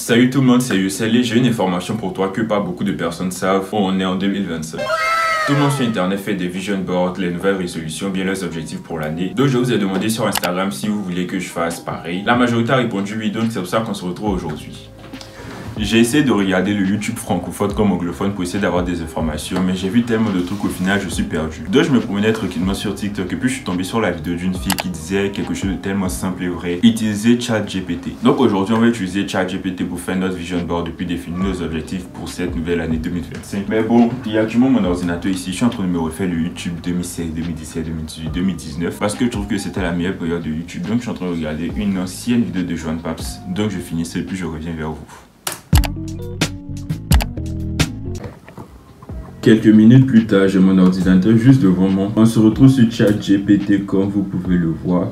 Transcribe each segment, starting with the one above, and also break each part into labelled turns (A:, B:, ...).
A: Salut tout le monde, c'est Youssel et j'ai une information pour toi que pas beaucoup de personnes savent. On est en 2025. Tout le monde sur internet fait des vision boards, les nouvelles résolutions, bien leurs objectifs pour l'année. Donc je vous ai demandé sur Instagram si vous voulez que je fasse pareil. La majorité a répondu oui, donc c'est pour ça qu'on se retrouve aujourd'hui. J'ai essayé de regarder le YouTube francophone comme anglophone pour essayer d'avoir des informations, mais j'ai vu tellement de trucs, au final je suis perdu. Donc je me promenais tranquillement sur TikTok et puis je suis tombé sur la vidéo d'une fille qui disait quelque chose de tellement simple et vrai: utiliser ChatGPT. Donc aujourd'hui on va utiliser ChatGPT pour faire notre vision board et puis définir nos objectifs pour cette nouvelle année 2025. Mais bon, il y a actuellement mon ordinateur ici, je suis en train de me refaire le YouTube 2016, 2017, 2018, 2019 parce que je trouve que c'était la meilleure période de YouTube. Donc je suis en train de regarder une ancienne vidéo de Joan Paps. Donc je finis ça et puis je reviens vers vous. Quelques minutes plus tard, j'ai mon ordinateur juste devant moi. On se retrouve sur ChatGPT comme vous pouvez le voir.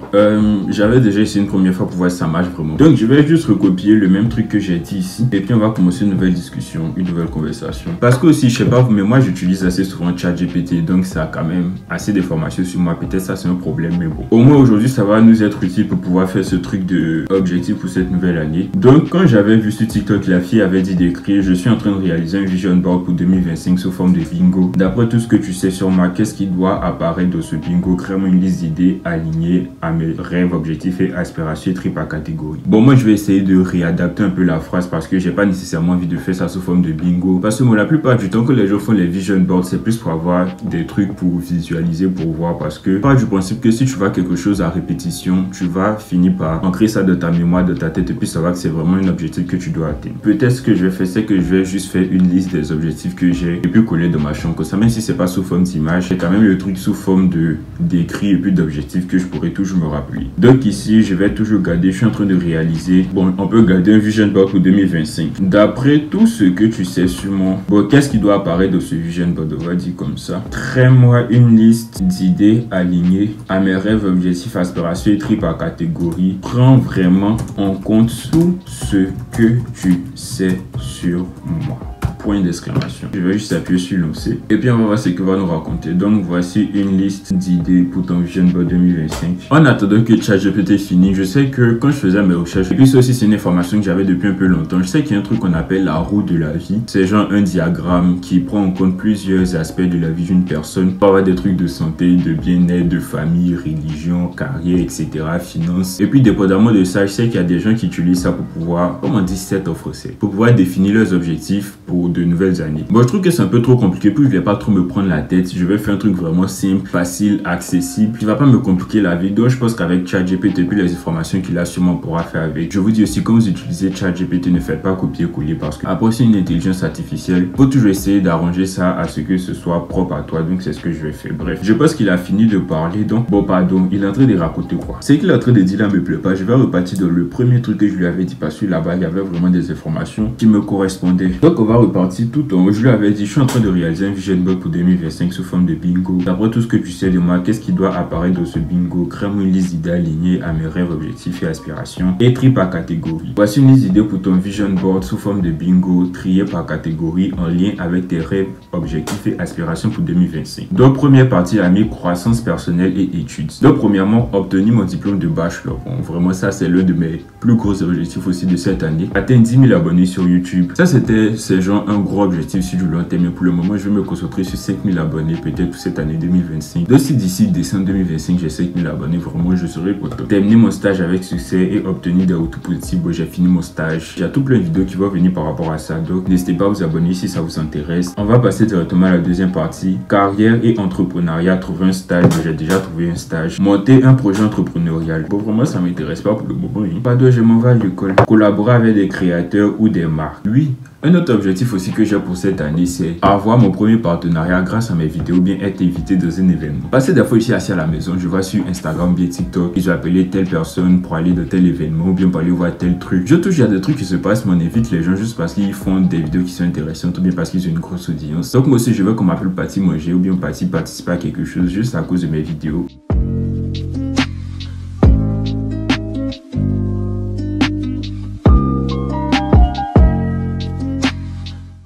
A: J'avais déjà essayé une première fois pour voir si ça marche vraiment. Donc je vais juste recopier le même truc que j'ai dit ici. Et puis on va commencer une nouvelle discussion, une nouvelle conversation. Parce que aussi, je sais pas vous, mais moi j'utilise assez souvent ChatGPT. Donc ça a quand même assez d'informations sur moi. Peut-être ça c'est un problème, mais bon. Au moins aujourd'hui, ça va nous être utile pour pouvoir faire ce truc de objectif pour cette nouvelle année. Donc quand j'avais vu sur TikTok, la fille avait dit d'écrire: je suis en train de réaliser un vision board pour 2025 sous forme de bingo. D'après tout ce que tu sais sur moi, qu'est-ce qui doit apparaître dans ce bingo? Crée-moi une liste d'idées alignées à mes rêves, objectifs et aspirations, tri par catégorie. Bon, moi je vais essayer de réadapter un peu la phrase parce que j'ai pas nécessairement envie de faire ça sous forme de bingo. Parce que moi, la plupart du temps que les gens font les vision boards, c'est plus pour avoir des trucs pour visualiser, pour voir. Parce que part du principe que si tu vois quelque chose à répétition, tu vas finir par ancrer ça dans ta mémoire, dans ta tête, et puis savoir que c'est vraiment un objectif que tu dois atteindre. Peut-être ce que je vais faire, c'est que je vais juste faire une liste des objectifs que j'ai et puis coller dans ma chambre. Comme ça, même si c'est pas sous forme d'image, c'est quand même le truc sous forme d'écrit et puis d'objectifs que je pourrais toujours me rappeler. Donc ici, je vais toujours garder, je suis en train de réaliser. Bon, on peut garder un vision board pour 2025. D'après tout ce que tu sais sur moi, bon, qu'est-ce qui doit apparaître dans ce vision board? On va dire comme ça: crée-moi une liste d'idées alignées à mes rêves, objectifs, aspirations et tri par catégorie. Prends vraiment en compte tout ce que tu sais sur moi. Point d'exclamation. Je vais juste appuyer sur lancer et puis on va voir ce que va nous raconter. Donc voici une liste d'idées pour ton vision board 2025. En attendant que ChatGPT finisse, je sais que quand je faisais mes recherches, et puis ça aussi c'est une information que j'avais depuis un peu longtemps, je sais qu'il y a un truc qu'on appelle la roue de la vie. C'est genre un diagramme qui prend en compte plusieurs aspects de la vie d'une personne. On va avoir des trucs de santé, de bien-être, de famille, religion, carrière, etc., finance. Et puis dépendamment de ça, je sais qu'il y a des gens qui utilisent ça pour pouvoir, comme on dit, set of recettes, pour pouvoir définir leurs objectifs pour de nouvelles années. Bon, je trouve que c'est un peu trop compliqué, puis je vais pas trop me prendre la tête. Je vais faire un truc vraiment simple, facile, accessible, qui va pas me compliquer la vie. Donc je pense qu'avec ChatGPT et puis les informations qu'il a sûrement on pourra faire avec. Je vous dis aussi, quand vous utilisez ChatGPT, ne faites pas copier-coller parce que après c'est une intelligence artificielle. Faut toujours essayer d'arranger ça à ce que ce soit propre à toi. Donc c'est ce que je vais faire. Bref, je pense qu'il a fini de parler. Donc bon, pardon, il est en train de raconter quoi. Ce qu'il est en train de dire là me plaît pas. Je vais repartir dans le premier truc que je lui avais dit parce que là-bas il y avait vraiment des informations qui me correspondaient. Donc on va repartir tout en haut. Je lui avais dit: je suis en train de réaliser un vision board pour 2025 sous forme de bingo. D'après tout ce que tu sais de moi, qu'est-ce qui doit apparaître dans ce bingo? Crée-moi une liste d'idées alignées à mes rêves, objectifs et aspirations et tri par catégorie. Voici une liste d'idées pour ton vision board sous forme de bingo, trié par catégorie en lien avec tes rêves, objectifs et aspirations pour 2025. Donc première partie, a mis croissance personnelle et études. Donc premièrement, obtenir mon diplôme de bachelor. Bon, vraiment ça c'est l'un de mes plus gros objectifs aussi de cette année. Atteindre 10 000 abonnés sur YouTube. Ça c'est genre un gros objectif sur du long terme, mais pour le moment je vais me concentrer sur 5 000 abonnés peut-être pour cette année 2025. Donc si d'ici décembre 2025 j'ai 5 000 abonnés, vraiment je serai content. Terminer mon stage avec succès et obtenir des retours positifs. Bon, j'ai fini mon stage, il y a tout plein de vidéos qui vont venir par rapport à ça, donc n'hésitez pas à vous abonner si ça vous intéresse. On va passer directement à la deuxième partie: carrière et entrepreneuriat. Trouver un stage. J'ai déjà trouvé un stage. Monter un projet entrepreneurial. Bon, vraiment ça m'intéresse pas pour le moment, hein. Pas de je m'en vais à l'école. Collaborer avec des créateurs ou des marques. Oui. Un autre objectif aussi que j'ai pour cette année, c'est avoir mon premier partenariat grâce à mes vidéos, bien être invité dans un événement. Parce que des fois, je suis assis à la maison, je vois sur Instagram, bien TikTok, ils ont appelé telle personne pour aller dans tel événement, ou bien pour aller voir tel truc. Je touche, il y a des trucs qui se passent, mais on invite les gens juste parce qu'ils font des vidéos qui sont intéressantes, ou bien parce qu'ils ont une grosse audience. Donc moi aussi, je veux qu'on m'appelle partie manger, ou bien partie participer à quelque chose, juste à cause de mes vidéos.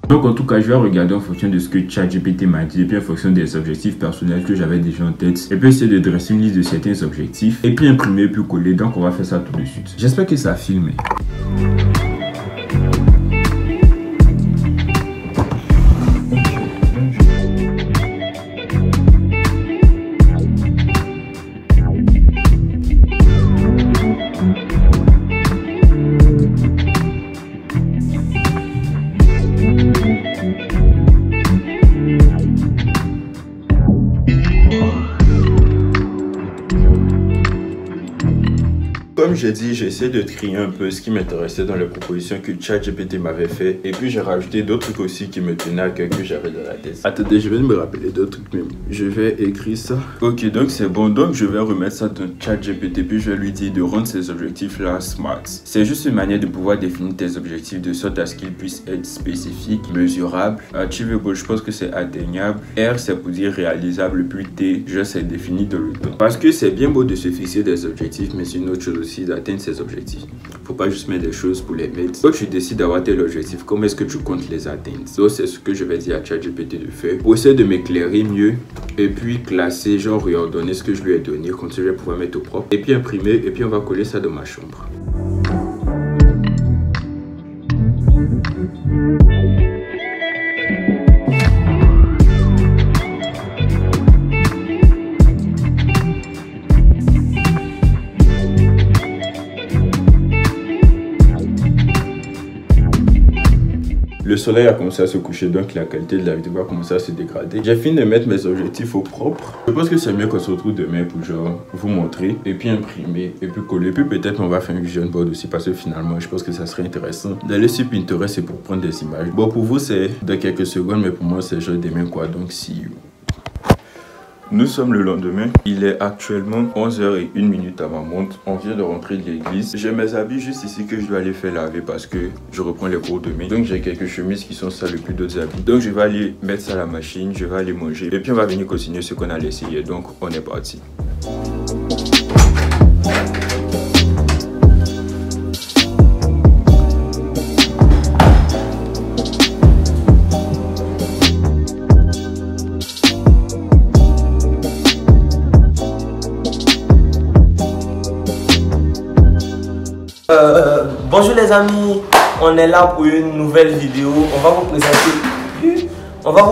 A: Donc en tout cas, je vais regarder en fonction de ce que ChatGPT m'a dit et puis en fonction des objectifs personnels que j'avais déjà en tête. Et puis essayer de dresser une liste de certains objectifs et puis imprimer puis coller. Donc on va faire ça tout de suite. J'espère que ça a filmé. j'ai dit, j'ai essayé de trier un peu ce qui m'intéressait dans les propositions que ChatGPT m'avait fait. Et puis j'ai rajouté d'autres trucs aussi qui me tenaient à cœur que j'avais dans la tête. Attendez, je vais me rappeler d'autres trucs même. Je vais écrire ça. Ok, donc c'est bon. Donc je vais remettre ça dans ChatGPT. Puis je vais lui dire de rendre ces objectifs-là smart. C'est juste une manière de pouvoir définir tes objectifs de sorte à ce qu'ils puissent être spécifiques, mesurables. Achievable, je pense que c'est atteignable. R, c'est pour dire réalisable. Puis T, je sais définir dans le temps. Parce que c'est bien beau de se fixer des objectifs, mais c'est une autre chose aussi d'atteindre ces objectifs. Faut pas juste mettre des choses pour les mettre. Quand tu décides d'avoir tel objectif, comment est-ce que tu comptes les atteindre? Donc c'est ce que je vais dire à ChatGPT de faire. Pour essayer de m'éclairer mieux et puis classer, genre réordonner ce que je lui ai donné, comme ça je vais pouvoir mettre au propre. Et puis imprimer et puis on va coller ça dans ma chambre. Le soleil a commencé à se coucher, donc la qualité de la vidéo va commencer à se dégrader. J'ai fini de mettre mes objectifs au propre. Je pense que c'est mieux qu'on se retrouve demain pour genre vous montrer et puis imprimer et puis coller. Puis peut-être on va faire un vision board aussi parce que finalement je pense que ça serait intéressant d'aller sur Pinterest et pour prendre des images. Bon, pour vous c'est dans quelques secondes, mais pour moi c'est genre demain quoi, donc see you. Nous sommes le lendemain, il est actuellement 11h01 à ma montre, on vient de rentrer de l'église. J'ai mes habits juste ici que je dois aller faire laver parce que je reprends les cours demain. Donc j'ai quelques chemises qui sont sales et puis d'autres habits. Donc je vais aller mettre ça à la machine, je vais aller manger et puis on va venir continuer ce qu'on a laissé hier. Donc on est parti.
B: Bonjour les amis, on est là pour une nouvelle vidéo. On va vous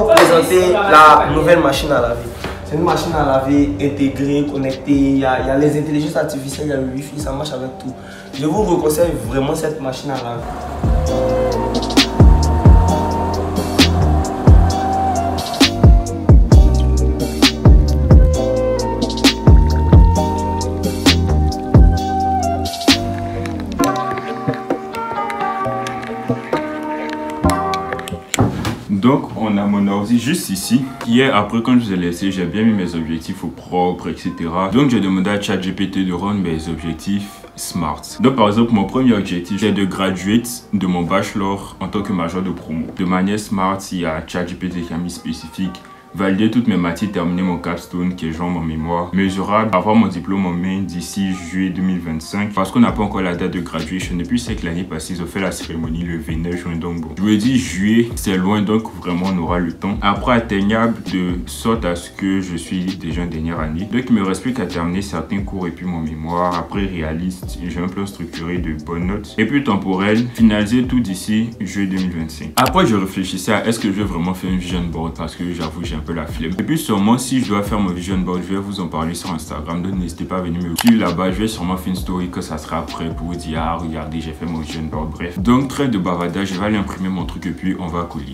B: présenter la nouvelle machine à laver. C'est une machine à laver intégrée, connectée. Il y a les intelligences artificielles, il y a le wifi, ça marche avec tout. Je vous conseille vraiment cette machine à laver.
A: Donc on a mon ordi juste ici. Hier après quand je vous ai laissé, j'ai bien mis mes objectifs au propre, etc. Donc j'ai demandé à ChatGPT de rendre mes objectifs smart. Donc par exemple mon premier objectif c'est de graduate de mon bachelor en tant que major de promo. De manière smart, il y a ChatGPT qui a mis spécifique. Valider toutes mes matières, terminer mon capstone qui est genre mon mémoire. Mesurable, avoir mon diplôme en main d'ici juillet 2025. Parce qu'on n'a pas encore la date de graduation. Depuis c'est que l'année passée, ils ont fait la cérémonie le 29 juin. Donc bon, je vous ai dit juillet, c'est loin donc vraiment on aura le temps. Après atteignable de sorte à ce que je suis déjà en dernière année. Donc il me reste plus qu'à terminer certains cours et puis mon mémoire. Après réaliste, j'ai un plan structuré de bonnes notes. Et puis temporel, finaliser tout d'ici juillet 2025. Après je réfléchissais à est-ce que je vais vraiment faire une vision board parce que j'avoue j'ai un peu la flemme. Et puis sûrement si je dois faire mon vision board, je vais vous en parler sur Instagram. Donc n'hésitez pas à venir me suivre là-bas. Je vais sûrement faire une story que ça sera prêt pour vous dire ah regardez j'ai fait mon vision board. Bref. Donc trêve de bavardage, je vais aller imprimer mon truc et puis on va coller.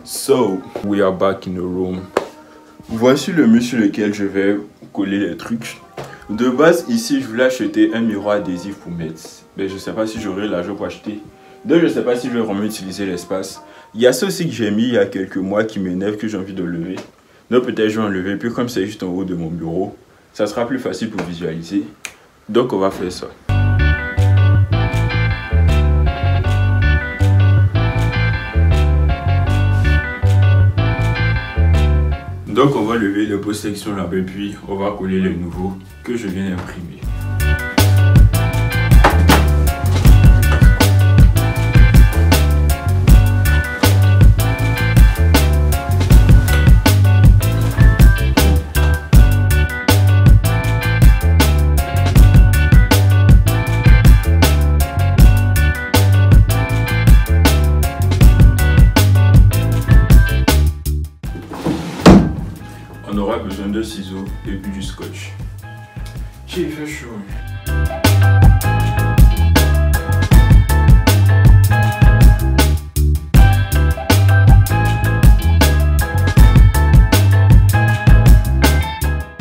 A: So, we are back in the room. Voici le mur sur lequel je vais coller les trucs. De base, ici, je voulais acheter un miroir adhésif pour mettre. Mais je sais pas si j'aurai l'argent pour acheter. Donc, je sais pas si je vais vraiment utiliser l'espace. Il y a ça aussi que j'ai mis il y a quelques mois qui m'énerve, que j'ai envie de lever. Donc, peut-être je vais enlever. Puis, comme c'est juste en haut de mon bureau, ça sera plus facile pour visualiser. Donc, on va faire ça. Donc on va lever les postes sections là-bas et puis on va coller les nouveaux que je viens d'imprimer. du scotch. J'ai fait chaud.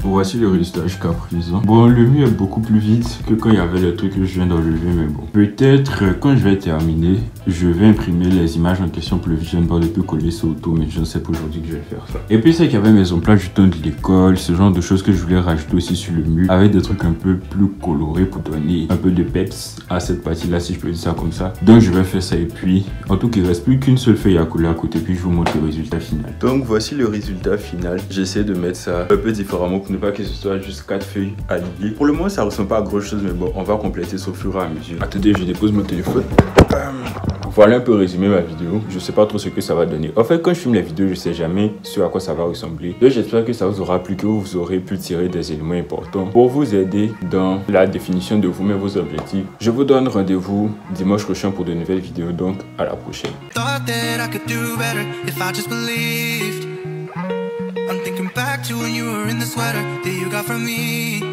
A: Voici le résultat jusqu'à présent. Bon, le mieux est beaucoup plus vite que quand il y avait le truc que je viens d'enlever, mais bon. Peut-être quand je vais terminer, je vais imprimer les images en question pour le vision board et puis coller sur auto, mais je ne sais pas aujourd'hui que je vais faire ça. Et puis c'est qu'il y avait mes emplats du temps de l'école, ce genre de choses que je voulais rajouter aussi sur le mur, avec des trucs un peu plus colorés pour donner un peu de peps à cette partie-là, si je peux dire ça comme ça. Donc je vais faire ça et puis, en tout cas, il ne reste plus qu'une seule feuille à coller à côté, puis je vous montre le résultat final. Donc voici le résultat final. J'essaie de mettre ça un peu différemment pour ne pas que ce soit juste 4 feuilles alignées. Pour le moment, ça ressemble pas à grand chose, mais bon, on va compléter ça au fur et à mesure. Attendez, je dépose mon téléphone. Voilà un peu résumé ma vidéo. Je sais pas trop ce que ça va donner. En fait, quand je filme les vidéos, je sais jamais ce à quoi ça va ressembler. Donc j'espère que ça vous aura plu, que vous aurez pu tirer des éléments importants pour vous aider dans la définition de vous-même vos objectifs. Je vous donne rendez-vous dimanche prochain pour de nouvelles vidéos, donc à la prochaine. I'm thinking back to when you were in the sweater that you got from me.